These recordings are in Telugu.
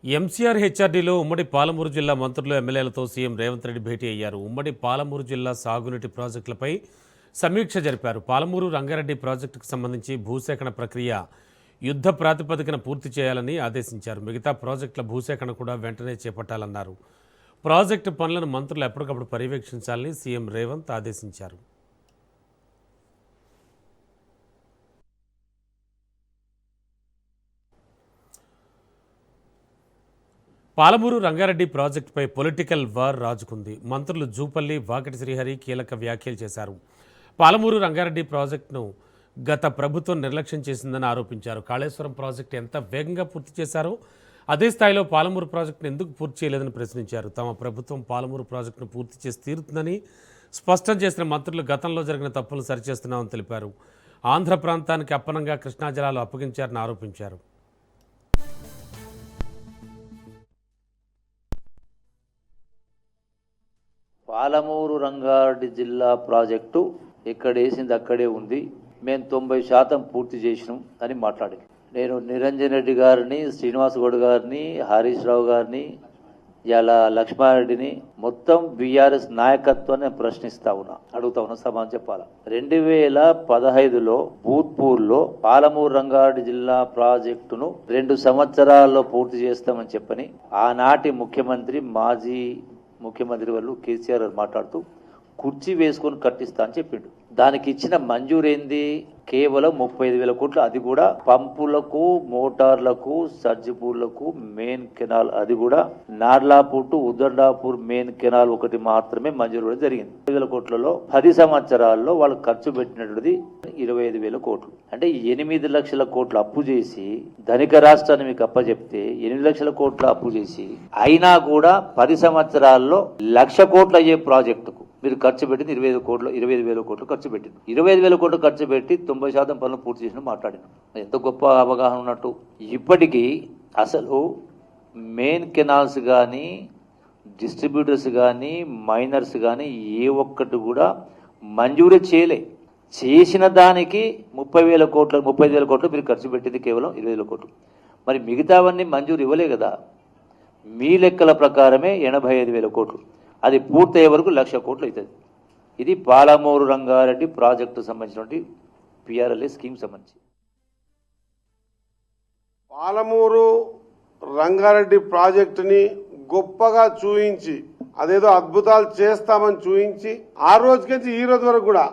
ఎంసీఆర్ హెచ్ఆర్డీలో ఉమ్మడి పాలమూరు జిల్లా మంత్రులు ఎమ్మెల్యేలతో సీఎం రేవంత్ రెడ్డి భేటీ అయ్యారు. ఉమ్మడి పాలమూరు జిల్లా సాగునీటి ప్రాజెక్టులపై సమీక్ష జరిపారు. పాలమూరు రంగారెడ్డి ప్రాజెక్టుకు సంబంధించి భూసేకరణ ప్రక్రియ యుద్ధ ప్రాతిపదికన పూర్తి చేయాలని ఆదేశించారు. మిగతా ప్రాజెక్టుల భూసేకరణ కూడా వెంటనే చేపట్టాలన్నారు. ప్రాజెక్టు పనులను మంత్రులు ఎప్పటికప్పుడు పర్యవేక్షించాలని సీఎం రేవంత్ ఆదేశించారు. పాలమూరు రంగారెడ్డి ప్రాజెక్టుపై పొలిటికల్ వార్ రాజుకుంది. మంత్రులు జూపల్లి, వాకిటి శ్రీహరి కీలక వ్యాఖ్యలు చేశారు. పాలమూరు రంగారెడ్డి ప్రాజెక్టును గత ప్రభుత్వం నిర్లక్ష్యం చేసిందని ఆరోపించారు. కాళేశ్వరం ప్రాజెక్టు ఎంత వేగంగా పూర్తి చేశారో అదే స్థాయిలో పాలమూరు ప్రాజెక్టును ఎందుకు పూర్తి చేయలేదని ప్రశ్నించారు. తమ ప్రభుత్వం పాలమూరు ప్రాజెక్టును పూర్తి చేసి తీరుతుందని స్పష్టం చేసిన మంత్రులు గతంలో జరిగిన తప్పులను సరిచేస్తున్నామని తెలిపారు. ఆంధ్ర ప్రాంతానికి అప్పనంగా కృష్ణా జలాలు అప్పగించారని ఆరోపించారు. పాలమూరు రంగారెడ్డి జిల్లా ప్రాజెక్టు ఎక్కడ వేసింది అక్కడే ఉంది, మేము 90% పూర్తి చేసినాం అని మాట్లాడింది. నేను నిరంజన్ రెడ్డి గారిని, శ్రీనివాస్ గౌడ్ గారిని, హరీష్ రావు గారిని, ఇలా లక్ష్మారెడ్డిని మొత్తం బీఆర్ఎస్ నాయకత్వాన్ని అడుగుతా ఉన్నా సమాధానం చెప్పాలా. 2015లో భూత్పూర్లో పాలమూరు రంగారెడ్డి జిల్లా ప్రాజెక్టును 2 సంవత్సరాల్లో పూర్తి చేస్తామని చెప్పని ఆనాటి ముఖ్యమంత్రి, మాజీ ముఖ్యమంత్రి వాళ్ళు కేసీఆర్ మాట్లాడుతూ కుర్చీ వేసుకొని కట్టిస్తా అని చెప్పిండు. దానికి ఇచ్చిన మంజూరేంది కేవలం 35,000 కోట్లు. అది కూడా పంపులకు, మోటార్లకు, సర్జిపూర్లకు మెయిన్ కెనాల్, అది కూడా Narlapur to Udandapur main canal ఒకటి మాత్రమే మంజూరు జరిగింది. 5,000 కోట్లలో 10 సంవత్సరాల్లో వాళ్ళు ఖర్చు పెట్టినటువంటిది 25,000 కోట్లు. అంటే 8 లక్షల కోట్లు అప్పు చేసి ధనిక రాష్ట్రాన్ని మీకు అప్పచెప్తే 8 లక్షల కోట్ల అప్పు చేసి అయినా కూడా 10 సంవత్సరాల్లో 1,00,000 కోట్లు అయ్యే ప్రాజెక్టుకు మీరు ఖర్చు పెట్టింది 25,000 కోట్లు ఖర్చు పెట్టింది. 25,000 కోట్లు ఖర్చు పెట్టి 90% పనులు పూర్తి చేసిన మాట్లాడిన ఎంత గొప్ప అవగాహన ఉన్నట్టు. ఇప్పటికీ అసలు మెయిన్ కెనాల్స్ కానీ, డిస్ట్రిబ్యూటర్స్ కానీ, మైనర్స్ కానీ ఏ ఒక్కటి కూడా మంజూరు చేయలే. చేసిన దానికి 30,000 కోట్లు 35,000 కోట్లు మీరు ఖర్చు పెట్టింది కేవలం 20,000 కోట్లు. మరి మిగతావన్నీ మంజూరు ఇవ్వలే కదా. మీ లెక్కల ప్రకారమే 85,000 కోట్లు. అది పూర్తయ్యే వరకు 1,00,000 కోట్లు అవుతుంది. ఇది పాలమూరు రంగారెడ్డి ప్రాజెక్టు సంబంధించినటువంటి పిఆర్ఎల్ఏ స్కీమ్ సంబంధించి. పాలమూరు రంగారెడ్డి ప్రాజెక్టుని గొప్పగా చూయించి అదేదో అద్భుతాలు చేస్తామని చూయించి ఆ రోజుకి ఈ రోజు వరకు కూడా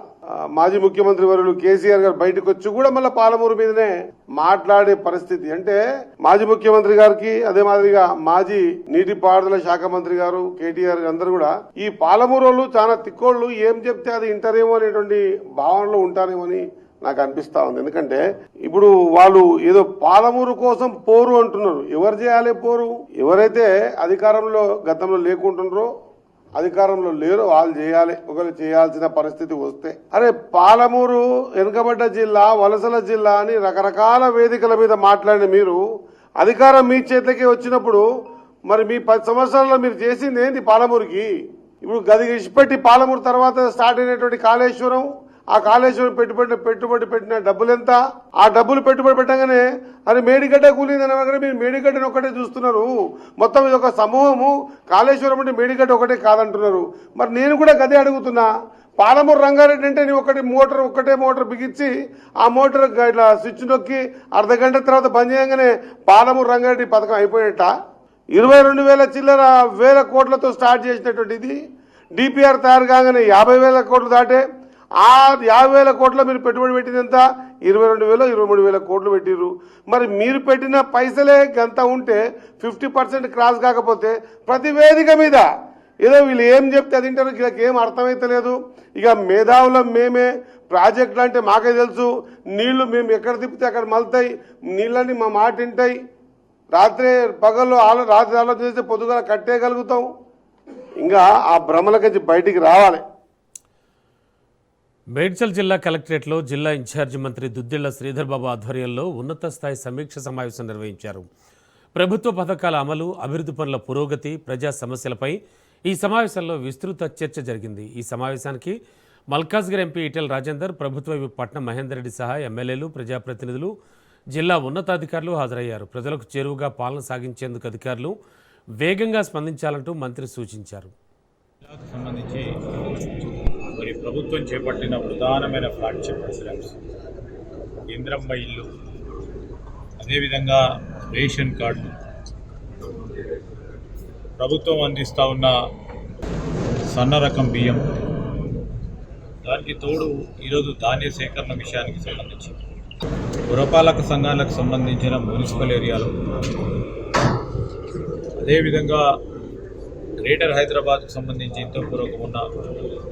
మాజీ ముఖ్యమంత్రి వర్యులు కేసీఆర్ గారు బయటకు వచ్చి కూడా మళ్ళీ పాలమూరు మీదనే మాట్లాడే పరిస్థితి. అంటే మాజీ ముఖ్యమంత్రి గారికి, అదే మాదిరిగా మాజీ నీటిపారుదల శాఖ మంత్రి గారు కేటీఆర్ అందరూ కూడా ఈ పాలమూరు వాళ్ళు చాలా తిక్కోళ్ళు, ఏం చెప్తే అది ఇంటారేమో అనేటువంటి భావనలో ఉంటారేమో నాకు అనిపిస్తా ఉంది. ఎందుకంటే ఇప్పుడు వాళ్ళు ఏదో పాలమూరు కోసం పోరు అంటున్నారు. ఎవరు చేయాలి పోరు? ఎవరైతే అధికారంలో గతంలో లేకుంటున్నారో, అధికారంలో లేరు, వాళ్ళు చేయాలి. ఒకవేళ చేయాల్సిన పరిస్థితి వస్తే. అరే పాలమూరు వెనుకబడ్డ జిల్లా, వలసల జిల్లా అని రకరకాల వేదికల మీద మాట్లాడిన మీరు అధికారం మీ చేతికి వచ్చినప్పుడు మరి మీ 10 సంవత్సరాల్లో మీరు చేసింది ఏంటి పాలమూరుకి? ఇప్పుడు గది ఇచ్చిపెట్టి పాలమూరు తర్వాత స్టార్ట్ అయినటువంటి కాళేశ్వరం, ఆ కాళేశ్వరం పెట్టుబడి పెట్టిన డబ్బులు ఎంత? ఆ డబ్బులు పెట్టుబడి పెట్టగానే అది మేడిగడ్డ కూలిందని మీరు మేడిగడ్డని ఒకటే చూస్తున్నారు. మొత్తం ఇది ఒక సమూహము. కాళేశ్వరం అంటే మేడిగడ్డ ఒకటే కాదంటున్నారు. మరి నేను కూడా గదే అడుగుతున్నా. పాలమూరు రంగారెడ్డి అంటే నీ ఒకటే మోటార్ బిగించి ఆ మోటార్ ఇట్లా స్విచ్ నొక్కి అర్ధగంట తర్వాత బంద్ చేయగానే పాలమూరు రంగారెడ్డి పథకం అయిపోయేట. 22,000 చిల్లర వేల కోట్లతో స్టార్ట్ చేసినటువంటిది డిపిఆర్ తయారు కాగానే 50,000 కోట్లు దాటే. ఆ 50,000 కోట్ల మీరు పెట్టుబడి పెట్టింది ఎంత? 22,000 23,000 కోట్లు పెట్టిర్రు. మరి మీరు పెట్టిన పైసలే గంత ఉంటే 50% క్రాస్ కాకపోతే ప్రతి వేదిక మీద ఏదో వీళ్ళు ఏం చెప్తే అది వింటారు. వీళ్ళకి ఏం అర్థమైతలేదు. ఇక మేధావులం మేమే, ప్రాజెక్టులు అంటే మాకే తెలుసు, నీళ్లు మేము ఎక్కడ తిప్పితే అక్కడ మలుతాయి, నీళ్ళని మా మాట వింటాయి, రాత్రి పగల్లో రాత్రి ఆలోచన చేస్తే పొద్దుగల కట్టేయగలుగుతాం. ఇంకా ఆ భ్రమలకి బయటికి రావాలి. మేడ్చల్ జిల్లా కలెక్టరేట్లో జిల్లా ఇన్ఛార్జి మంత్రి దుద్దిళ్ల శ్రీధర్ బాబు ఆధ్వర్యంలో ఉన్నత స్థాయి సమీక్ష సమావేశం నిర్వహించారు. ప్రభుత్వ పథకాల అమలు, అభివృద్ధి పనుల పురోగతి, ప్రజా సమస్యలపై ఈ సమావేశంలో విస్తృత చర్చ జరిగింది. ఈ సమావేశానికి మల్కాజ్గిరి ఎంపీ ఈటెల రాజేందర్, ప్రభుత్వ పట్నం మహేందర్ రెడ్డి సహా ఎమ్మెల్యేలు, ప్రజాప్రతినిధులు, జిల్లా ఉన్నతాధికారులు హాజరయ్యారు. ప్రజలకు చేరువగా పాలన సాగించేందుకు అధికారులు వేగంగా స్పందించాలంటూ మంత్రి సూచించారు. జిల్లాకు సంబంధించి మరి ప్రభుత్వం చేపట్టిన ప్రధానమైన ఫ్లాగ్షిప్ ప్రోగ్రామ్స్ ఇంద్రమ్మ ఇల్లు, అదేవిధంగా రేషన్ కార్డు, ప్రభుత్వం అందిస్తూ ఉన్న సన్న రకం బియ్యం, దానికి తోడు ఈరోజు ధాన్య సేకరణ విషయానికి సంబంధించి పురపాలక సంఘాలకు సంబంధించిన మున్సిపల్ ఏరియాలో, అదేవిధంగా గ్రేటర్ హైదరాబాద్కు సంబంధించి ఇంతవరకు ఉన్న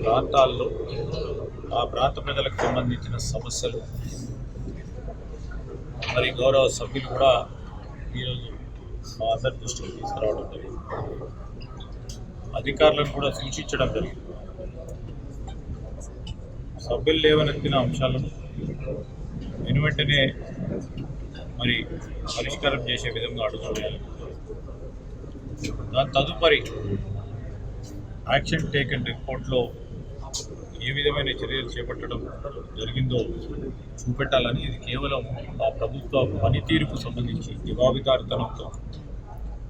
ప్రాంతాల్లో ఆ ప్రాంత ప్రజలకు సంబంధించిన సమస్యలు మరి గౌరవ సభ్యులు కూడా ఈరోజు మా అందరి దృష్టికి తీసుకురావడం జరిగింది. అధికారులను కూడా సూచించడం జరిగింది. సభ్యులు లేవనెత్తిన అంశాలను వెనువెంటనే మరి పరిష్కారం చేసే విధంగా అడుగుతున్నాయి. దాని తదుపరి యాక్షన్ టేకన్ రిపోర్ట్లో ఏ విధమైన చర్యలు చేపట్టడం జరిగిందో చూపెట్టాలని, ఇది కేవలం ఆ ప్రభుత్వ పనితీరుకు సంబంధించి జవాబుదారితనంతో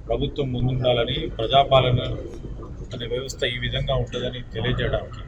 ప్రభుత్వం ముందుండాలని, ప్రజాపాలన అనే వ్యవస్థ ఈ విధంగా ఉంటుందని తెలియజేయడానికి